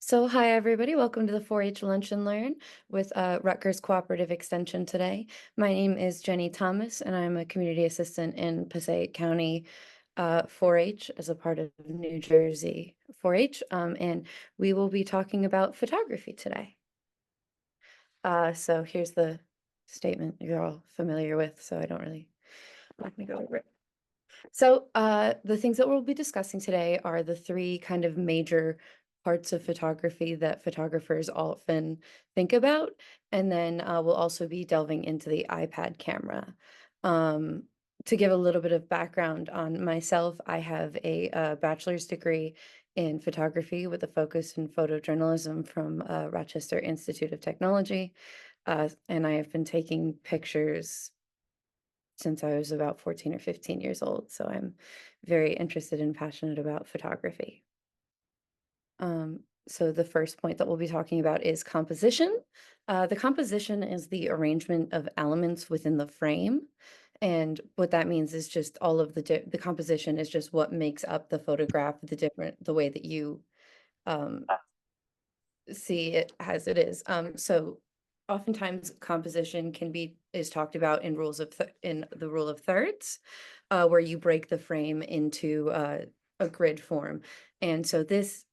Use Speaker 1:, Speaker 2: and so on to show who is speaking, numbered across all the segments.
Speaker 1: So hi everybody, welcome to the 4-H Lunch and Learn with Rutgers Cooperative Extension today. My name is Jenny Thomas and I'm a community assistant in Passaic County 4-H as a part of New Jersey 4-H, and we will be talking about photography today. So here's the statement you're all familiar with, so I don't really want to go over it. So the things that we'll be discussing today are the three kind of major parts of photography that photographers often think about. And then we'll also be delving into the iPad camera. Um, to give a little bit of background on myself, I have a bachelor's degree in photography with a focus in photojournalism from Rochester Institute of Technology. And I have been taking pictures since I was about 14 or 15 years old. So I'm very interested and passionate about photography. So the first point that we'll be talking about is composition. The composition is the arrangement of elements within the frame. And what that means is just all of the composition is just what makes up the photograph, the way that you um, see it as it is. So oftentimes composition is talked about in in the rule of thirds, where you break the frame into a grid form. And so this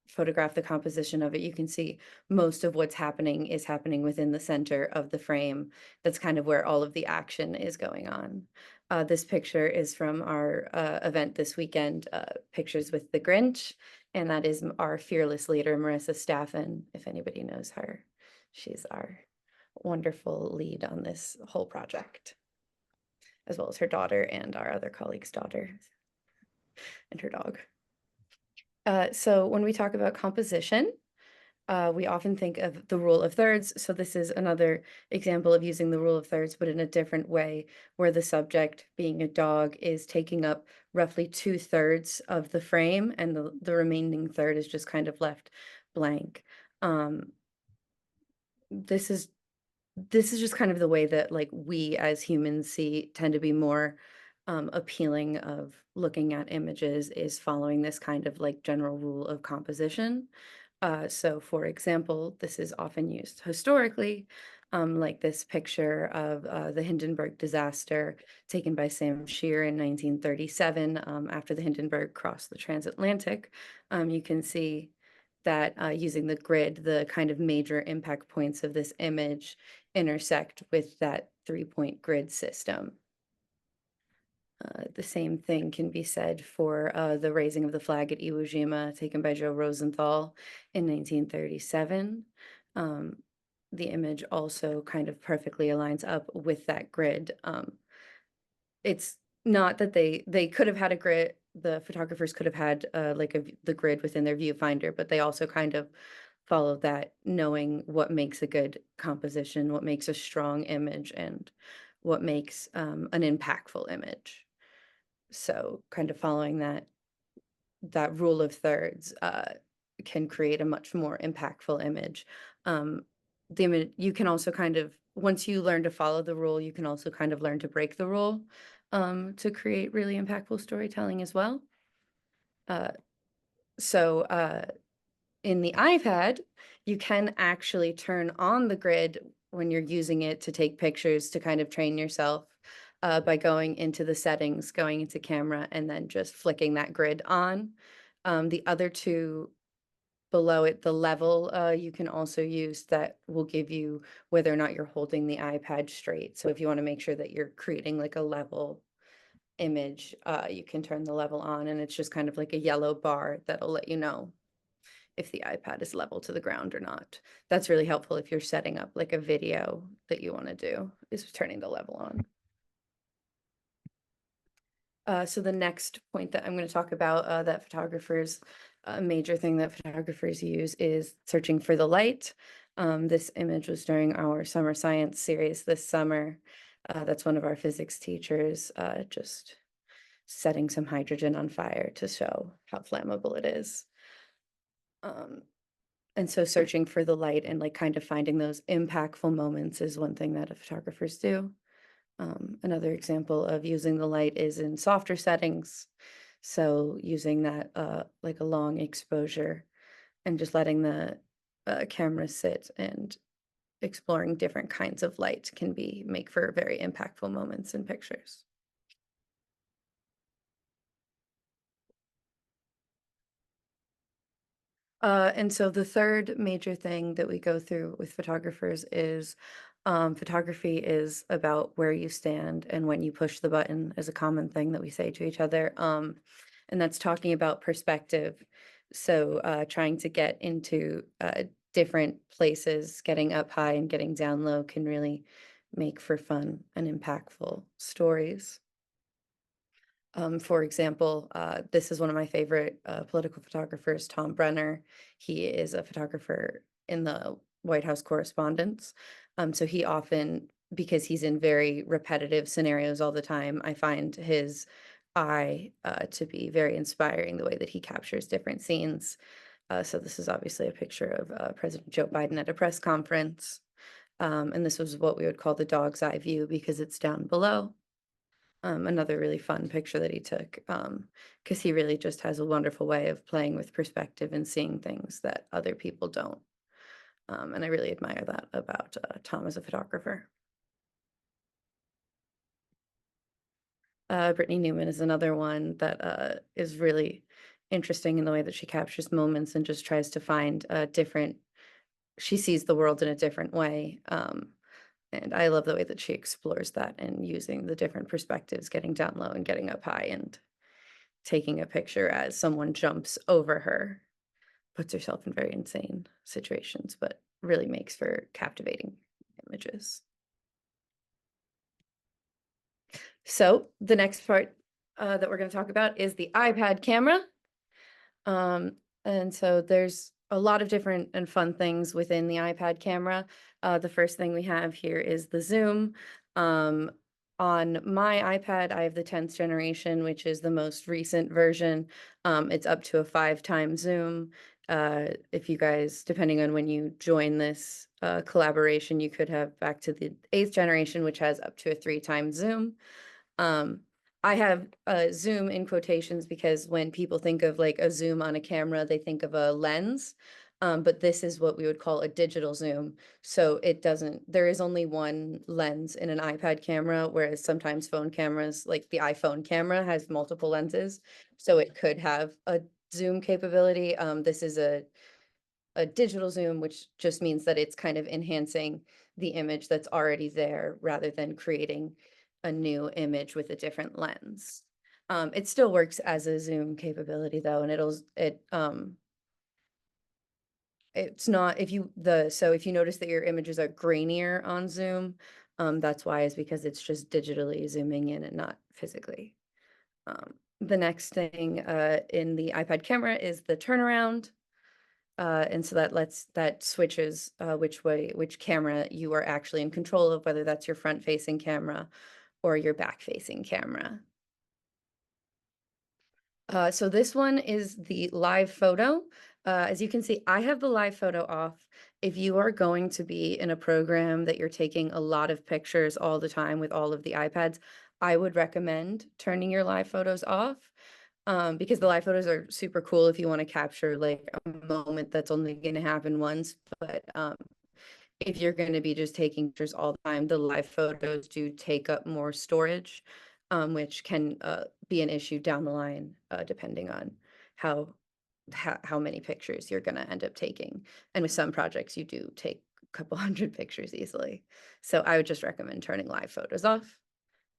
Speaker 1: photograph, the composition of it, you can see most of what's happening is happening within the center of the frame. That's kind of where all of the action is going on. This picture is from our event this weekend, Pictures with the Grinch, and that is our fearless leader, Marissa Staffen, if anybody knows her. She's our wonderful lead on this whole project, as well as her daughter and our other colleague's daughter and her dog. So when we talk about composition, we often think of the rule of thirds. So this is another example of using the rule of thirds, but in a different way, where the subject, being a dog, is taking up roughly 2/3 of the frame, and the remaining third is just kind of left blank. Um, this is just kind of the way that like we as humans tend to be more appealing of looking at images, is following this kind of like general rule of composition. So for example, this is often used historically, like this picture of the Hindenburg disaster taken by Sam Shear in 1937, after the Hindenburg crossed the transatlantic. You can see that using the grid, the kind of major impact points of this image intersect with that 3-point grid system. The same thing can be said for the raising of the flag at Iwo Jima, taken by Joe Rosenthal in 1937. The image also kind of perfectly aligns up with that grid. It's not that they could have had a grid, the photographers could have had like the grid within their viewfinder, but they also kind of follow that, knowing what makes a good composition, what makes a strong image, and what makes an impactful image. So kind of following that rule of thirds can create a much more impactful image. The image, you can also kind of, once you learn to follow the rule, you can also kind of learn to break the rule to create really impactful storytelling as well. So in the iPad, you can actually turn on the grid when you're using it to take pictures, to kind of train yourself by going into the settings, going into camera, and then just flicking that grid on. The other two below it, the level, you can also use, that will give you whether or not you're holding the iPad straight. So if you want to make sure that you're creating like a level image, you can turn the level on, and it's just kind of like a yellow bar that'll let you know if the iPad is level to the ground or not. That's really helpful if you're setting up like a video that you want to do, is turning the level on. So the next point that I'm going to talk about, that photographers, a major thing that photographers use, is searching for the light. This image was during our summer science series this summer. That's one of our physics teachers just setting some hydrogen on fire to show how flammable it is. And so searching for the light and like kind of finding those impactful moments is one thing that photographers do. Another example of using the light is in softer settings. So using that like a long exposure and just letting the camera sit and exploring different kinds of light can make for very impactful moments in pictures. And so the third major thing that we go through with photographers is photography is about where you stand and when you push the button is a common thing that we say to each other. And that's talking about perspective. So trying to get into different places, getting up high and getting down low can really make for fun and impactful stories. For example, this is one of my favorite political photographers, Tom Brenner. He is a photographer in the White House Correspondence. So he often, because he's in very repetitive scenarios all the time, I find his eye to be very inspiring, the way that he captures different scenes. So this is obviously a picture of President Joe Biden at a press conference. And this was what we would call the dog's eye view because it's down below. Another really fun picture that he took, because he really just has a wonderful way of playing with perspective and seeing things that other people don't. And I really admire that about Tom as a photographer. Brittany Newman is another one that is really interesting in the way that she captures moments and just tries to find a different, she sees the world in a different way. And I love the way that she explores that and using the different perspectives, getting down low and getting up high and taking a picture as someone jumps over her, puts herself in very insane situations, but really makes for captivating images. So the next part that we're going to talk about is the iPad camera. And so there's a lot of different and fun things within the iPad camera. The first thing we have here is the zoom. On my iPad, I have the 10th generation, which is the most recent version. It's up to a 5-time zoom. If you guys, depending on when you join this collaboration, you could have back to the 8th generation, which has up to a 3-time zoom. Um, I have zoom in quotations because when people think of like a zoom on a camera, they think of a lens. But this is what we would call a digital zoom. So it doesn't, there is only one lens in an iPad camera, whereas sometimes phone cameras, like the iPhone camera, has multiple lenses. So it could have a zoom capability. This is a digital zoom, which just means that it's kind of enhancing the image that's already there rather than creating a new image with a different lens. It still works as a zoom capability though, and it's not, so if you notice that your images are grainier on zoom, that's why, is because it's just digitally zooming in and not physically. The next thing in the iPad camera is the turnaround. And so that switches which camera you are actually in control of, whether that's your front-facing camera or your back-facing camera. So this one is the live photo. As you can see, I have the live photo off. If you are going to be in a program that you're taking a lot of pictures all the time with all of the iPads, I would recommend turning your live photos off. Because the live photos are super cool if you want to capture like a moment that's only going to happen once. But if you're going to be just taking pictures all the time, the live photos do take up more storage, which can be an issue down the line, depending on how many pictures you're going to end up taking. And with some projects, you do take a couple hundred pictures easily. So I would just recommend turning live photos off.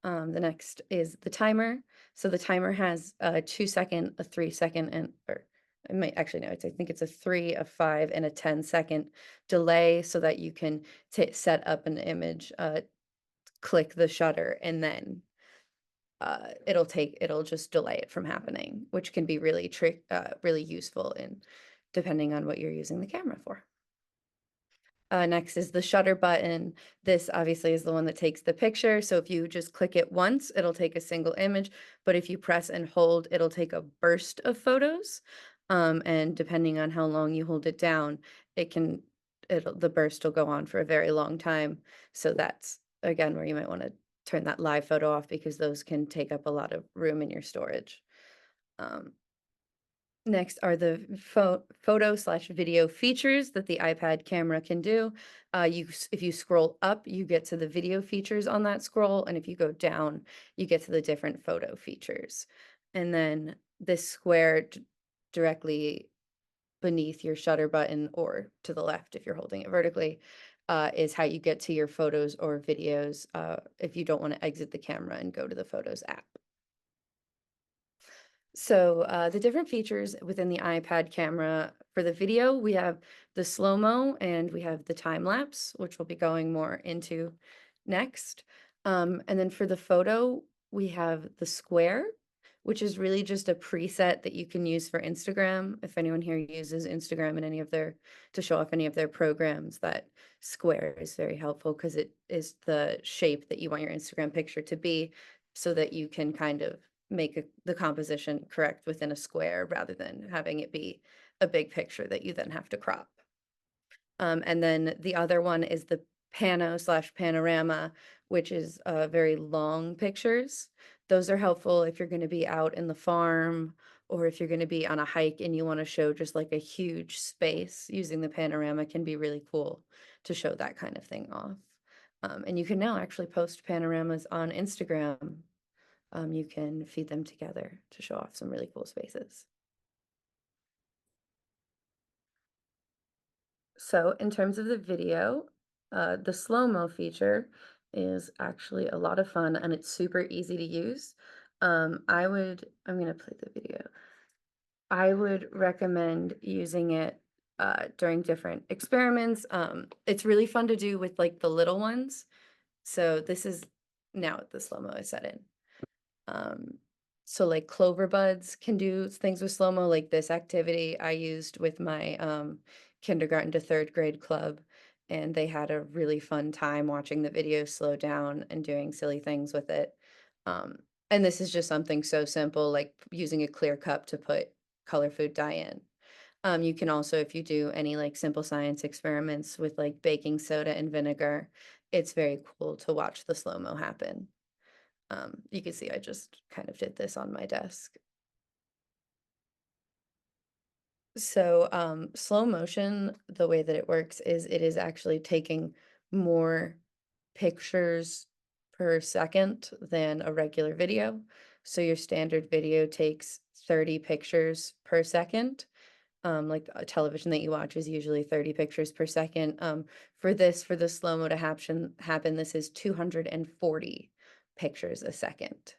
Speaker 1: The next is the timer. So the timer has a 2-second, a 3-second, or I might actually no, I think it's a 3, a 5, and a 10-second delay so that you can set up an image, click the shutter, and then it'll just delay it from happening, which can be really useful in depending on what you're using the camera for. Next is the shutter button. This obviously is the one that takes the picture. So if you just click it once, it'll take a single image. But if you press and hold, it'll take a burst of photos. And depending on how long you hold it down, the burst will go on for a very long time. So that's, again, where you might want to turn that live photo off because those can take up a lot of room in your storage. Next are the photo/video features that the iPad camera can do. If you scroll up, you get to the video features on that scroll, and if you go down, you get to the different photo features. And then this square directly beneath your shutter button, or to the left if you're holding it vertically, is how you get to your photos or videos if you don't want to exit the camera and go to the Photos app. So the different features within the iPad camera for the video, we have the slow-mo and we have the time lapse, which we'll be going more into next. And then for the photo, we have the square, which is really just a preset that you can use for Instagram. If anyone here uses Instagram in any of their, to show off any of their programs, that square is very helpful because it is the shape that you want your Instagram picture to be, so that you can kind of make the composition correct within a square rather than having it be a big picture that you then have to crop. And then the other one is the pano/panorama, which is very long pictures. Those are helpful if you're going to be out in the farm, or if you're going to be on a hike and you want to show just like a huge space. Using the panorama can be really cool to show that kind of thing off. And you can now actually post panoramas on Instagram. You can feed them together to show off some really cool spaces. So in terms of the video, the slow-mo feature is actually a lot of fun and it's super easy to use. I'm gonna play the video. I would recommend using it during different experiments. It's really fun to do with like the little ones. So this is now the slow-mo is set in. Um, so like clover buds can do things with slow-mo, like this activity I used with my kindergarten to third grade club, and they had a really fun time watching the video slow down and doing silly things with it. Um, and this is just something so simple, like using a clear cup to put color food dye in. You can also, if you do any like simple science experiments with like baking soda and vinegar, it's very cool to watch the slow-mo happen. You can see I just kind of did this on my desk. So slow motion, the way that it works is it is actually taking more pictures per second than a regular video. So your standard video takes 30 pictures per second. Like a television that you watch is usually 30 pictures per second. For the slow-mo to happen, this is 240 pictures a second,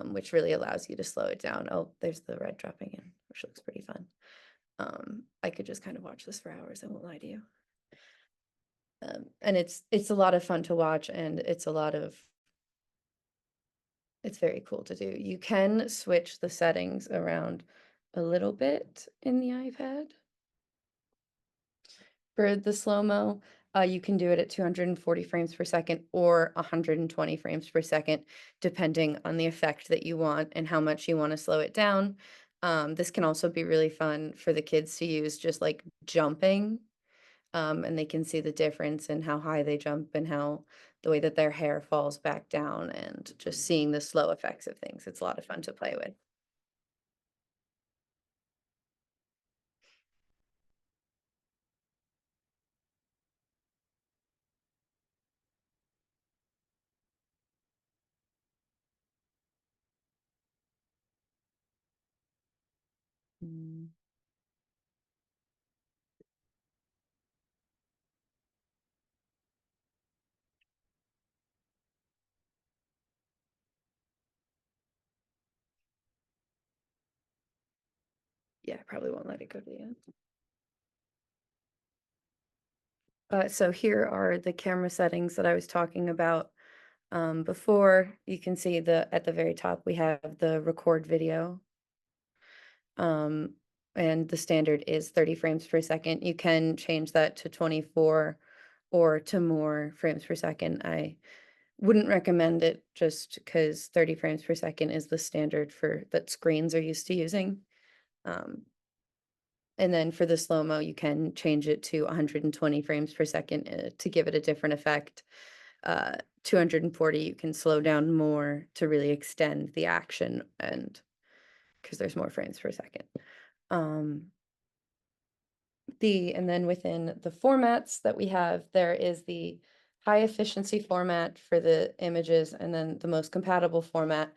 Speaker 1: which really allows you to slow it down. Oh, there's the red dropping in, which looks pretty fun. I could just kind of watch this for hours, I won't lie to you. And it's a lot of fun to watch, and it's very cool to do. You can switch the settings around a little bit in the iPad. For the slow-mo, you can do it at 240 frames per second or 120 frames per second, depending on the effect that you want and how much you want to slow it down. This can also be really fun for the kids to use, just like jumping, and they can see the difference in how high they jump and how the way that their hair falls back down, and just seeing the slow effects of things. It's a lot of fun to play with. Mm. Yeah, I probably won't let it go to the end. So here are the camera settings that I was talking about before. You can see at the very top we have the record video, um, and the standard is 30 frames per second. You can change that to 24 or to more frames per second. I wouldn't recommend it just because 30 frames per second is the standard for that screens are used to using. Um, and then for the slow-mo, you can change it to 120 frames per second to give it a different effect. 240, you can slow down more to really extend the action, and because there's more frames per second. Um, and then within the formats that we have, there is the high efficiency format for the images and then the most compatible format.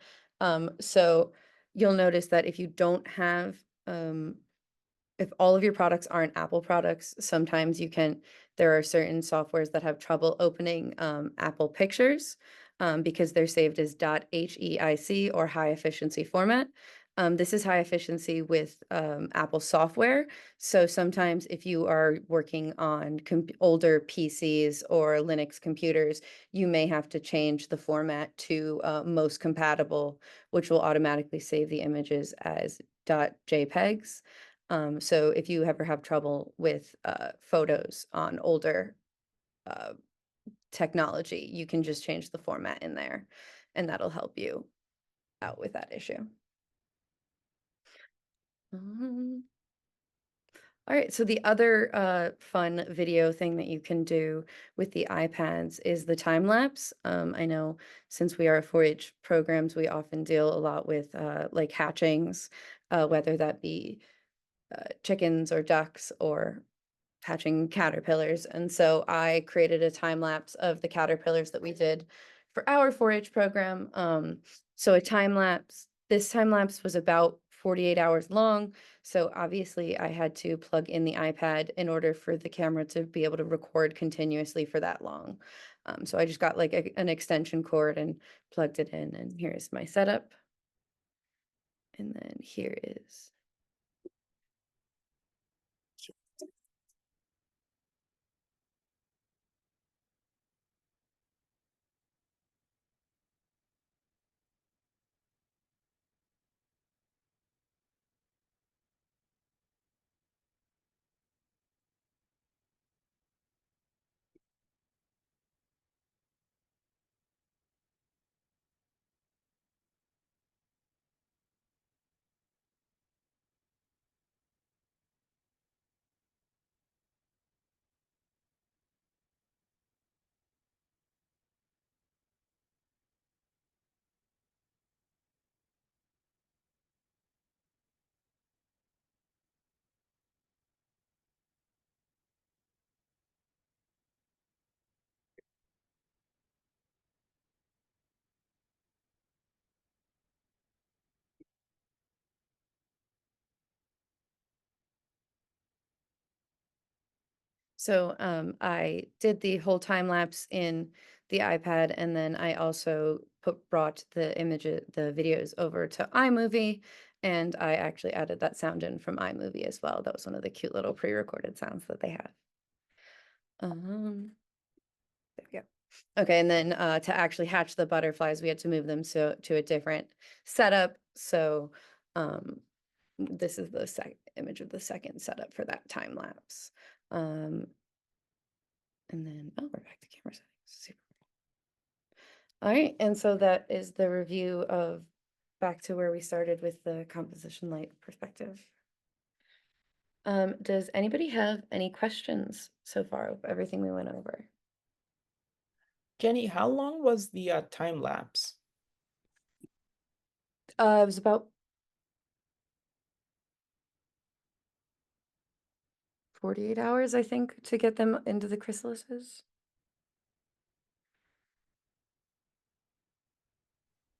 Speaker 1: So you'll notice that if you don't have, if all of your products aren't Apple products, sometimes there are certain softwares that have trouble opening Apple pictures because they're saved as .heic or high efficiency format. This is high efficiency with Apple software. So sometimes if you are working on older PCs or Linux computers, you may have to change the format to most compatible, which will automatically save the images as .jpegs. So if you ever have trouble with photos on older uh, technology, you can just change the format in there, and that'll help you out with that issue. Um, all right, so the other fun video thing that you can do with the iPads is the time lapse. I know since we are 4-H programs, we often deal a lot with like hatchings, whether that be chickens or ducks or hatching caterpillars. And so I created a time lapse of the caterpillars that we did for our 4-H program. So this time lapse was about 48 hours long. So obviously I had to plug in the iPad in order for the camera to be able to record continuously for that long. So I just got like an extension cord and plugged it in, and here's my setup. And then here is So I did the whole time lapse in the iPad, and then I also brought the videos over to iMovie, and I actually added that sound in from iMovie as well. That was one of the cute little pre-recorded sounds that they have. There we go. Okay, and then to actually hatch the butterflies, we had to move them to a different setup. So this is the image of the second setup for that time lapse. And then, oh, we're back to camera settings. Super. All right, and so that is the review of back to where we started with the composition light perspective. Does anybody have any questions so far of everything we went over?
Speaker 2: Jenny, how long was the time lapse?
Speaker 1: It was about 48 hours, I think, to get them into the chrysalises.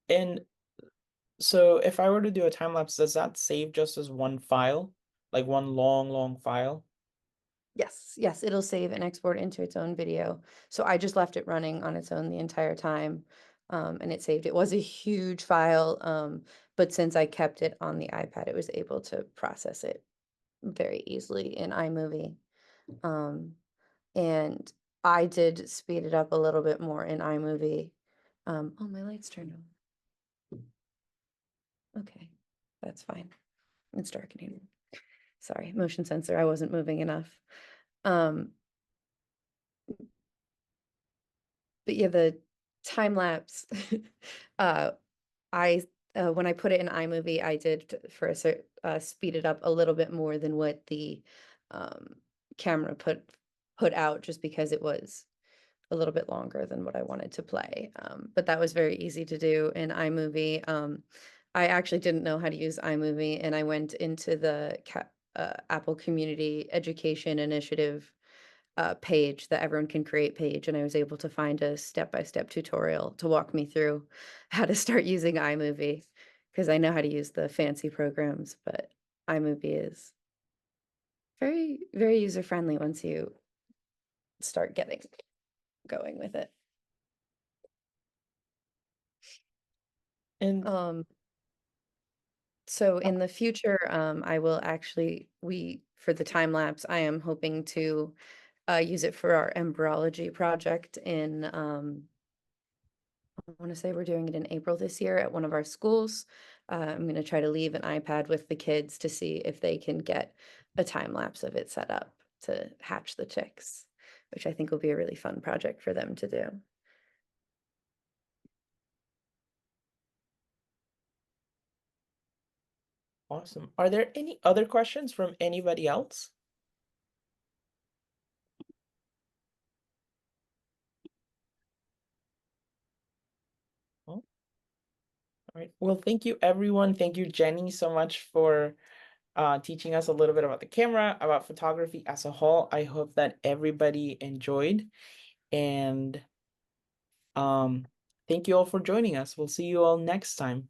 Speaker 2: And so if I were to do a time lapse, does that save just as one file? Like one long, long file?
Speaker 1: Yes, it'll save and export into its own video. So I just left it running on its own the entire time, and it saved. It was a huge file, but since I kept it on the iPad, it was able to process it very easily in iMovie. And I did speed it up a little bit more in iMovie. Oh, my lights turned on. Okay, that's fine. It's dark in here. Sorry, motion sensor. I wasn't moving enough. But yeah, the time lapse. uh, I when I put it in iMovie, I did speed it up a little bit more than what the um, camera put out, just because it was a little bit longer than what I wanted to play. But that was very easy to do in iMovie. I actually didn't know how to use iMovie, and I went into the Apple Community Education Initiative page, that everyone can create page, and I was able to find a step-by-step tutorial to walk me through how to start using iMovie, because I know how to use the fancy programs, but iMovie is very, very user-friendly once you start getting going with it.
Speaker 2: And
Speaker 1: Um, so
Speaker 2: uh,
Speaker 1: in the future, I will actually for the time lapse, I am hoping to use it for our embryology project in I want to say we're doing it in April this year at one of our schools. I'm going to try to leave an iPad with the kids to see if they can get a time lapse of it set up to hatch the chicks, which I think will be a really fun project for them to do.
Speaker 2: awesome. Are there any other questions from anybody else? Oh, all right. Well, thank you, everyone. Thank you, Jenny, so much for teaching us a little bit about the camera, about photography as a whole. I hope that everybody enjoyed. And thank you all for joining us. We'll see you all next time.